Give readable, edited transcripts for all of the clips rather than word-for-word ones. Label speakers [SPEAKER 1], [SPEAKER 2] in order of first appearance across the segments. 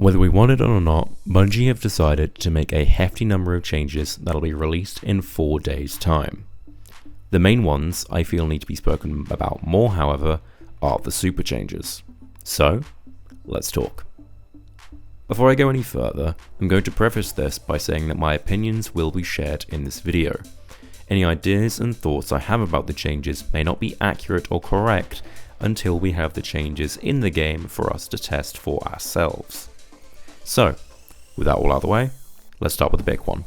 [SPEAKER 1] Whether we want it or not, Bungie have decided to make a hefty number of changes that'll be released in 4 days' time. The main ones I feel need to be spoken about more, however, are the super changes. So, let's talk. Before I go any further, I'm going to preface this by saying that my opinions will be shared in this video. Any ideas and thoughts I have about the changes may not be accurate or correct until we have the changes in the game for us to test for ourselves. So, with that all out of the way, let's start with the big one.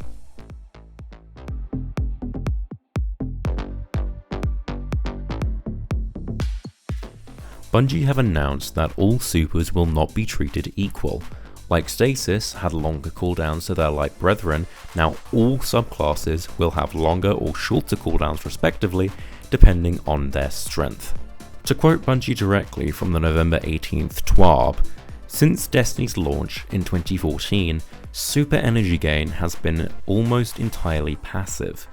[SPEAKER 1] Bungie have announced that all supers will not be treated equal. Like Stasis had longer cooldowns to their light brethren, now all subclasses will have longer or shorter cooldowns respectively, depending on their strength. To quote Bungie directly from the November 18th TWAB, since Destiny's launch in 2014, super energy gain has been almost entirely passive.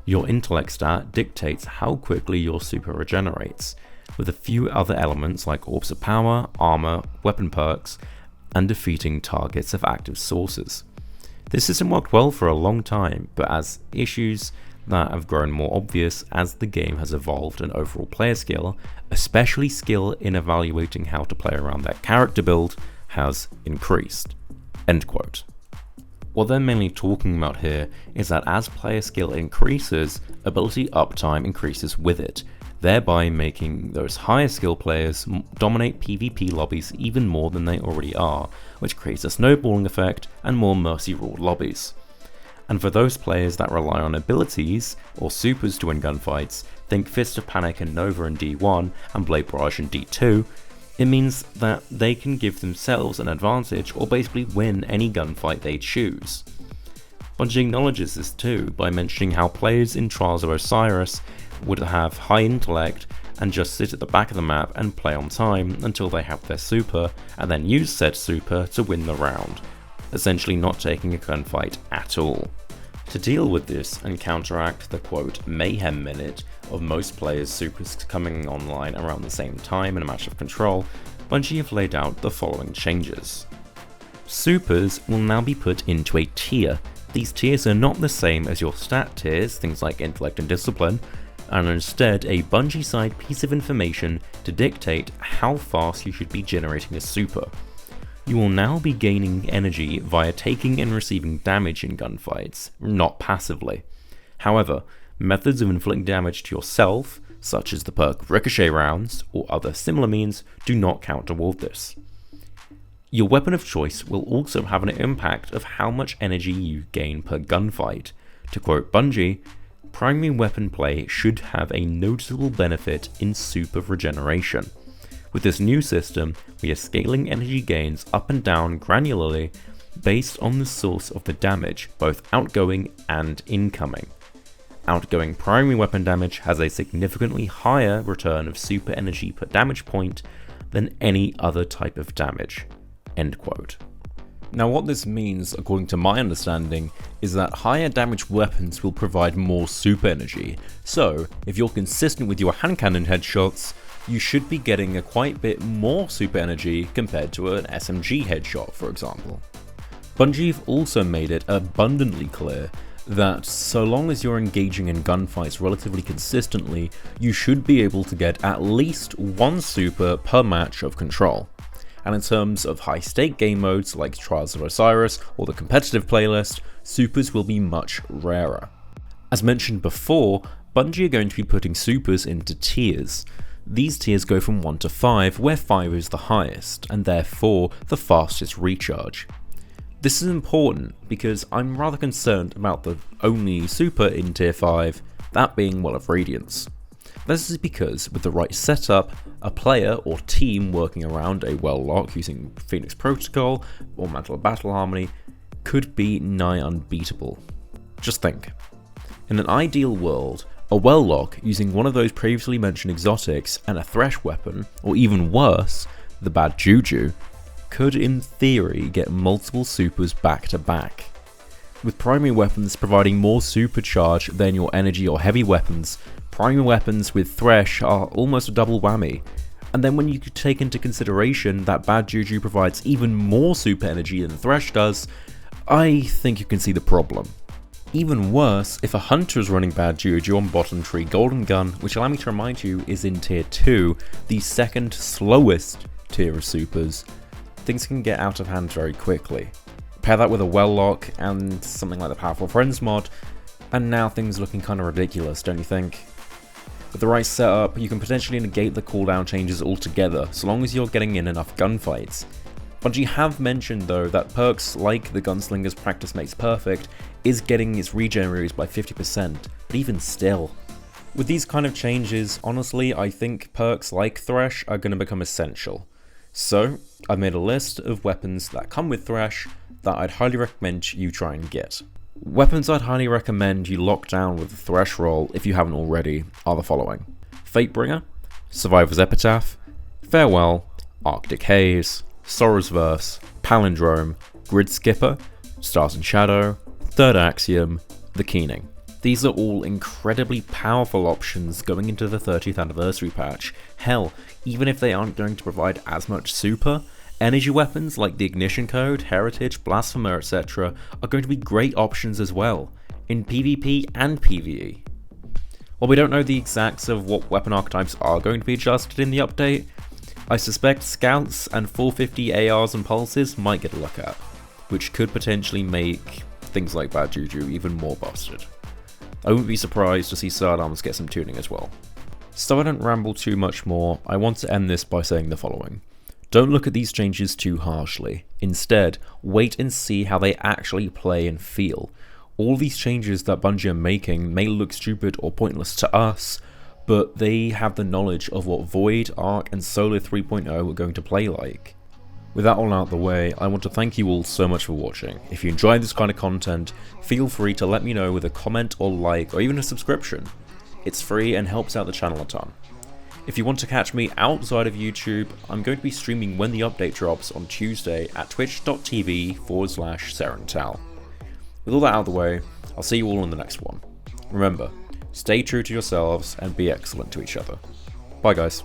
[SPEAKER 1] Your intellect stat dictates how quickly your super regenerates, with a few other elements like orbs of power, armor, weapon perks, and defeating targets of active sources. This system worked well for a long time, but as issues that have grown more obvious as the game has evolved and overall player skill, especially skill in evaluating how to play around their character build, has increased. End quote. What they're mainly talking about here is that as player skill increases, ability uptime increases with it, thereby making those higher skill players dominate PvP lobbies even more than they already are, which creates a snowballing effect and more mercy ruled lobbies. And for those players that rely on abilities or supers to win gunfights, think Fist of Panic and Nova in D1 and Blade Barrage in D2, it means that they can give themselves an advantage or basically win any gunfight they choose. Bungie acknowledges this too by mentioning how players in Trials of Osiris would have high intellect and just sit at the back of the map and play on time until they have their super and then use said super to win the round, essentially not taking a gunfight at all. To deal with this and counteract the quote mayhem minute of most players' supers coming online around the same time in a match of control, Bungie have laid out the following changes. Supers will now be put into a tier. These tiers are not the same as your stat tiers, things like intellect and discipline, and are instead a Bungie side piece of information to dictate how fast you should be generating a super. You will now be gaining energy via taking and receiving damage in gunfights, not passively. However, methods of inflicting damage to yourself, such as the perk ricochet rounds or other similar means, do not count toward this. Your weapon of choice will also have an impact of how much energy you gain per gunfight. To quote Bungie, primary weapon play should have a noticeable benefit in super regeneration. With this new system, we are scaling energy gains up and down granularly based on the source of the damage, both outgoing and incoming. Outgoing primary weapon damage has a significantly higher return of super energy per damage point than any other type of damage. End quote. Now what this means, according to my understanding, is that higher damage weapons will provide more super energy. So, if you're consistent with your hand cannon headshots, you should be getting a quite bit more super energy compared to an SMG headshot, for example. Bungie have also made it abundantly clear that so long as you're engaging in gunfights relatively consistently, you should be able to get at least one super per match of control. And in terms of high stake game modes like Trials of Osiris or the competitive playlist, supers will be much rarer. As mentioned before, Bungie are going to be putting supers into tiers. These tiers go from 1 to 5, where 5 is the highest, and therefore the fastest recharge. This is important because I'm rather concerned about the only super in tier 5, that being Well of Radiance. This is because with the right setup, a player or team working around a well lock using Phoenix Protocol or Mantle of Battle Harmony could be nigh unbeatable. Just think. In an ideal world, a well lock using one of those previously mentioned exotics and a thresh weapon, or even worse, the bad juju, could in theory get multiple supers back to back. With primary weapons providing more supercharge than your energy or heavy weapons, primary weapons with thresh are almost a double whammy, And then when you take into consideration that Bad Juju provides even more super energy than Thresh does, I think you can see the problem. Even worse, if a hunter is running Bad Juju on bottom tree Golden Gun, which allow me to remind you is in tier 2, the second slowest tier of supers, things can get out of hand very quickly. Pair that with a well lock and something like the Powerful Friends mod, and now things are looking kind of ridiculous, don't you think? With the right setup, you can potentially negate the cooldown changes altogether, so long as you're getting in enough gunfights. Bungie have mentioned though that perks like the Gunslinger's Practice Makes Perfect is getting its regen reduced by 50%, but even still. With these kind of changes, honestly I think perks like Thresh are going to become essential. So, I've made a list of weapons that come with Thresh that I'd highly recommend you try and get. Weapons I'd highly recommend you lock down with the Thresh roll if you haven't already are the following: Fatebringer, Survivor's Epitaph, Farewell, Arctic Haze, Sorrow's Verse, Palindrome, Grid Skipper, Stars and Shadow, Third Axiom, The Keening. These are all incredibly powerful options going into the 30th anniversary patch. Hell, even if they aren't going to provide as much super, energy weapons like the Ignition Code, Heritage, Blasphemer, etc. are going to be great options as well, in PvP and PvE. While we don't know the exacts of what weapon archetypes are going to be adjusted in the update, I suspect Scouts and 450 ARs and Pulses might get a look at, which could potentially make things like Bad Juju even more busted. I wouldn't be surprised to see Sidearms get some tuning as well. So I don't ramble too much more, I want to end this by saying the following. Don't look at these changes too harshly. Instead, wait and see how they actually play and feel. All these changes that Bungie are making may look stupid or pointless to us, but they have the knowledge of what Void, Arc, and Solar 3.0 are going to play like. With that all out of the way, I want to thank you all so much for watching. If you enjoy this kind of content, feel free to let me know with a comment or like or even a subscription. It's free and helps out the channel a ton. If you want to catch me outside of YouTube, I'm going to be streaming when the update drops on Tuesday at twitch.tv/Serental. With all that out of the way, I'll see you all in the next one. Remember, stay true to yourselves and be excellent to each other. Bye guys.